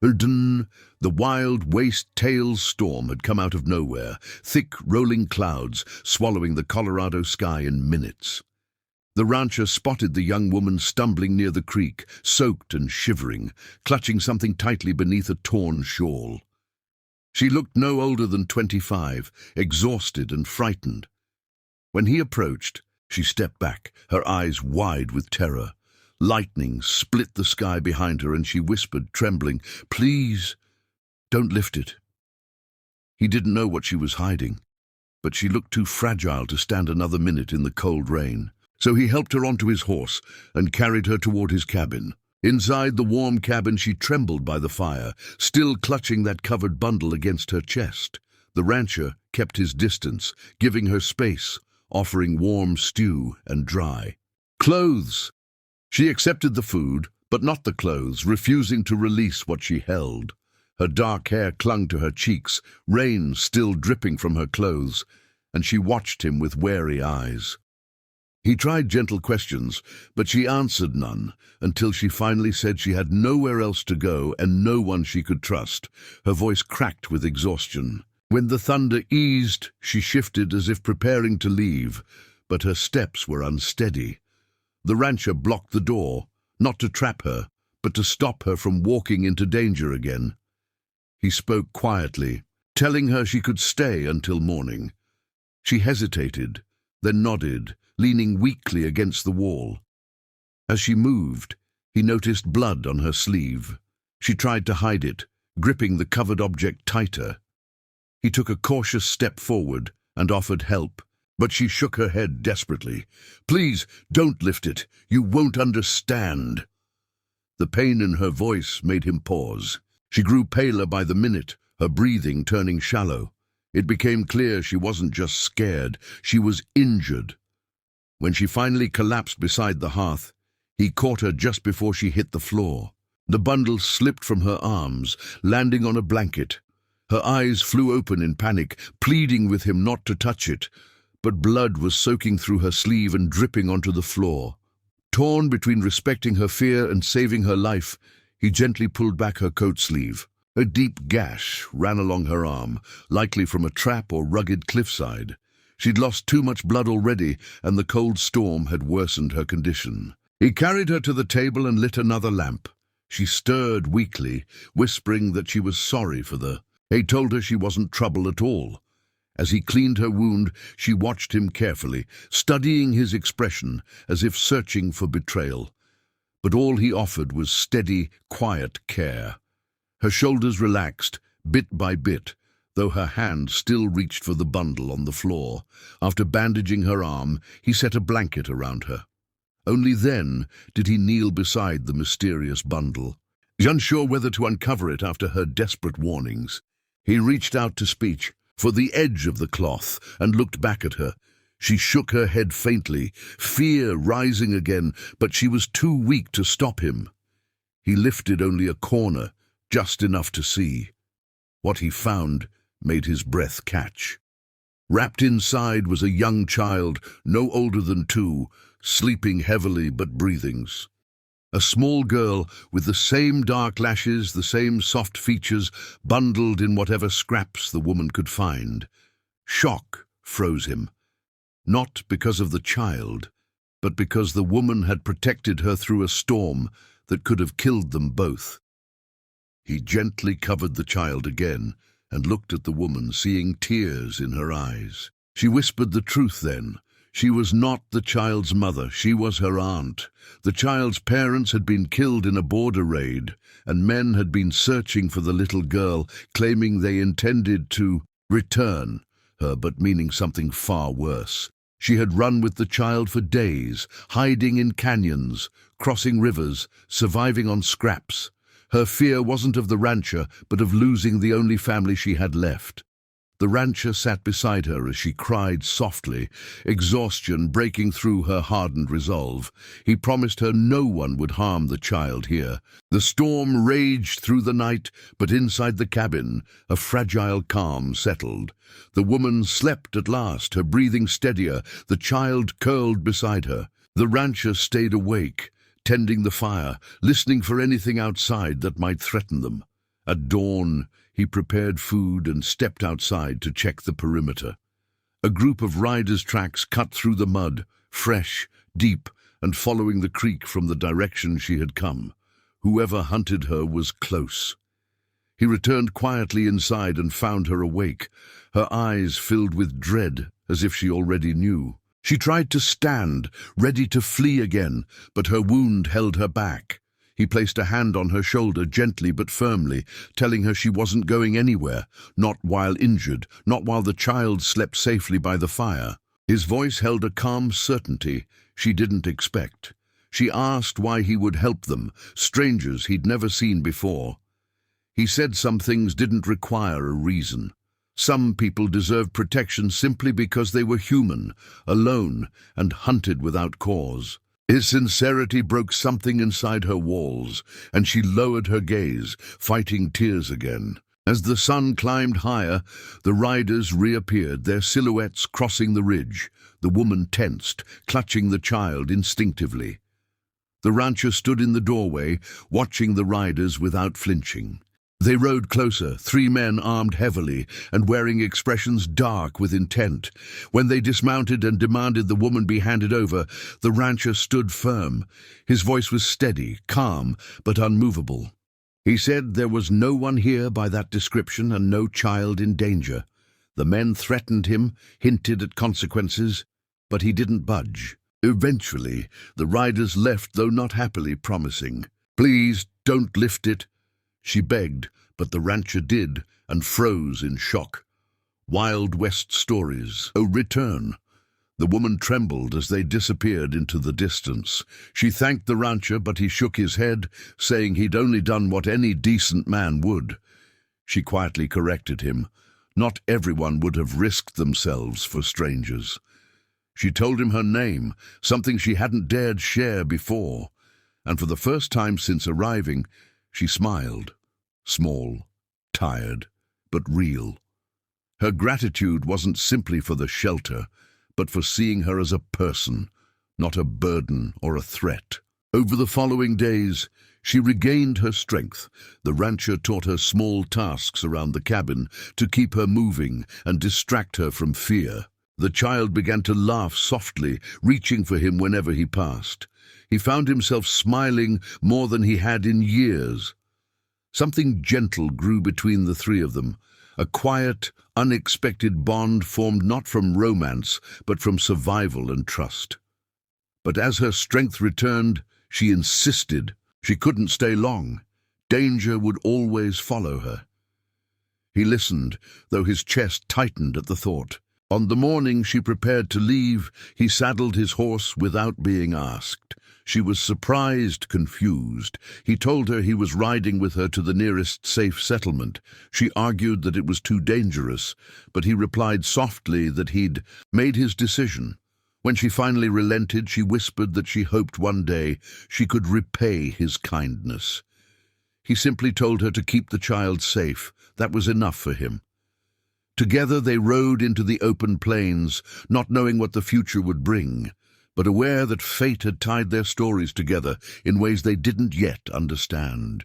The wild, waste-tail storm had come out of nowhere, thick, rolling clouds swallowing the Colorado sky in minutes. The rancher spotted the young woman stumbling near the creek, soaked and shivering, clutching something tightly beneath a torn shawl. She looked no older than 25, exhausted and frightened. When he approached, she stepped back, her eyes wide with terror. Lightning split the sky behind her, and she whispered, trembling, "Please, don't lift it." He didn't know what she was hiding, but she looked too fragile to stand another minute in the cold rain. So he helped her onto his horse and carried her toward his cabin. Inside the warm cabin, she trembled by the fire, still clutching that covered bundle against her chest. The rancher kept his distance, giving her space, offering warm stew and dry clothes. She accepted the food, but not the clothes, refusing to release what she held. Her dark hair clung to her cheeks, rain still dripping from her clothes, and she watched him with wary eyes. He tried gentle questions, but she answered none, until she finally said she had nowhere else to go and no one she could trust. Her voice cracked with exhaustion. When the thunder eased, she shifted as if preparing to leave, but her steps were unsteady. The rancher blocked the door, not to trap her, but to stop her from walking into danger again. He spoke quietly, telling her she could stay until morning. She hesitated, then nodded, leaning weakly against the wall. As she moved, he noticed blood on her sleeve. She tried to hide it, gripping the covered object tighter. He took a cautious step forward and offered help, but she shook her head desperately. "Please, don't lift it. You won't understand." The pain in her voice made him pause. She grew paler by the minute, her breathing turning shallow. It became clear she wasn't just scared, she was injured. When she finally collapsed beside the hearth, he caught her just before she hit the floor. The bundle slipped from her arms, landing on a blanket. Her eyes flew open in panic, pleading with him not to touch it, but blood was soaking through her sleeve and dripping onto the floor. Torn between respecting her fear and saving her life, he gently pulled back her coat sleeve. A deep gash ran along her arm, likely from a trap or rugged cliffside. She'd lost too much blood already, and the cold storm had worsened her condition. He carried her to the table and lit another lamp. She stirred weakly, whispering that she was sorry for He told her she wasn't trouble at all. As he cleaned her wound, she watched him carefully, studying his expression as if searching for betrayal. But all he offered was steady, quiet care. Her shoulders relaxed, bit by bit, though her hand still reached for the bundle on the floor. After bandaging her arm, he set a blanket around her. Only then did he kneel beside the mysterious bundle. Unsure whether to uncover it after her desperate warnings, he reached out to speech, for the edge of the cloth, and looked back at her. She shook her head faintly, fear rising again, but she was too weak to stop him. He lifted only a corner, just enough to see. What he found made his breath catch. Wrapped inside was a young child, no older than 2, sleeping heavily but breathing. A small girl with the same dark lashes, the same soft features, bundled in whatever scraps the woman could find. Shock froze him, not because of the child, but because the woman had protected her through a storm that could have killed them both. He gently covered the child again and looked at the woman, seeing tears in her eyes. She whispered the truth then. She was not the child's mother, she was her aunt. The child's parents had been killed in a border raid, and men had been searching for the little girl, claiming they intended to return her, but meaning something far worse. She had run with the child for days, hiding in canyons, crossing rivers, surviving on scraps. Her fear wasn't of the rancher, but of losing the only family she had left. The rancher sat beside her as she cried softly, exhaustion breaking through her hardened resolve. He promised her no one would harm the child here. The storm raged through the night, but inside the cabin, a fragile calm settled. The woman slept at last, her breathing steadier, the child curled beside her. The rancher stayed awake, tending the fire, listening for anything outside that might threaten them. At dawn, he prepared food and stepped outside to check the perimeter. A group of riders' tracks cut through the mud, fresh, deep, and following the creek from the direction she had come. Whoever hunted her was close. He returned quietly inside and found her awake, her eyes filled with dread, as if she already knew. She tried to stand, ready to flee again, but her wound held her back. He placed a hand on her shoulder gently but firmly, telling her she wasn't going anywhere, not while injured, not while the child slept safely by the fire. His voice held a calm certainty she didn't expect. She asked why he would help them, strangers he'd never seen before. He said some things didn't require a reason. Some people deserved protection simply because they were human, alone, and hunted without cause. His sincerity broke something inside her walls, and she lowered her gaze, fighting tears again. As the sun climbed higher, the riders reappeared, their silhouettes crossing the ridge. The woman tensed, clutching the child instinctively. The rancher stood in the doorway, watching the riders without flinching. They rode closer, 3 men armed heavily and wearing expressions dark with intent. When they dismounted and demanded the woman be handed over, the rancher stood firm. His voice was steady, calm, but unmovable. He said there was no one here by that description and no child in danger. The men threatened him, hinted at consequences, but he didn't budge. Eventually, the riders left, though not happily, promising, "Please, don't lift it." She begged, but the rancher did, and froze in shock. Wild West stories. Oh, return. The woman trembled as they disappeared into the distance. She thanked the rancher, but he shook his head, saying he'd only done what any decent man would. She quietly corrected him. Not everyone would have risked themselves for strangers. She told him her name, something she hadn't dared share before, and for the first time since arriving, she smiled. Small, tired, but real. Her gratitude wasn't simply for the shelter, but for seeing her as a person, not a burden or a threat. Over the following days, she regained her strength. The rancher taught her small tasks around the cabin to keep her moving and distract her from fear. The child began to laugh softly, reaching for him whenever he passed. He found himself smiling more than he had in years. Something gentle grew between the 3 of them, a quiet, unexpected bond formed not from romance, but from survival and trust. But as her strength returned, she insisted she couldn't stay long. Danger would always follow her. He listened, though his chest tightened at the thought. On the morning she prepared to leave, he saddled his horse without being asked. She was surprised, confused. He told her he was riding with her to the nearest safe settlement. She argued that it was too dangerous, but he replied softly that he'd made his decision. When she finally relented, she whispered that she hoped one day she could repay his kindness. He simply told her to keep the child safe. That was enough for him. Together they rode into the open plains, not knowing what the future would bring, but aware that fate had tied their stories together in ways they didn't yet understand.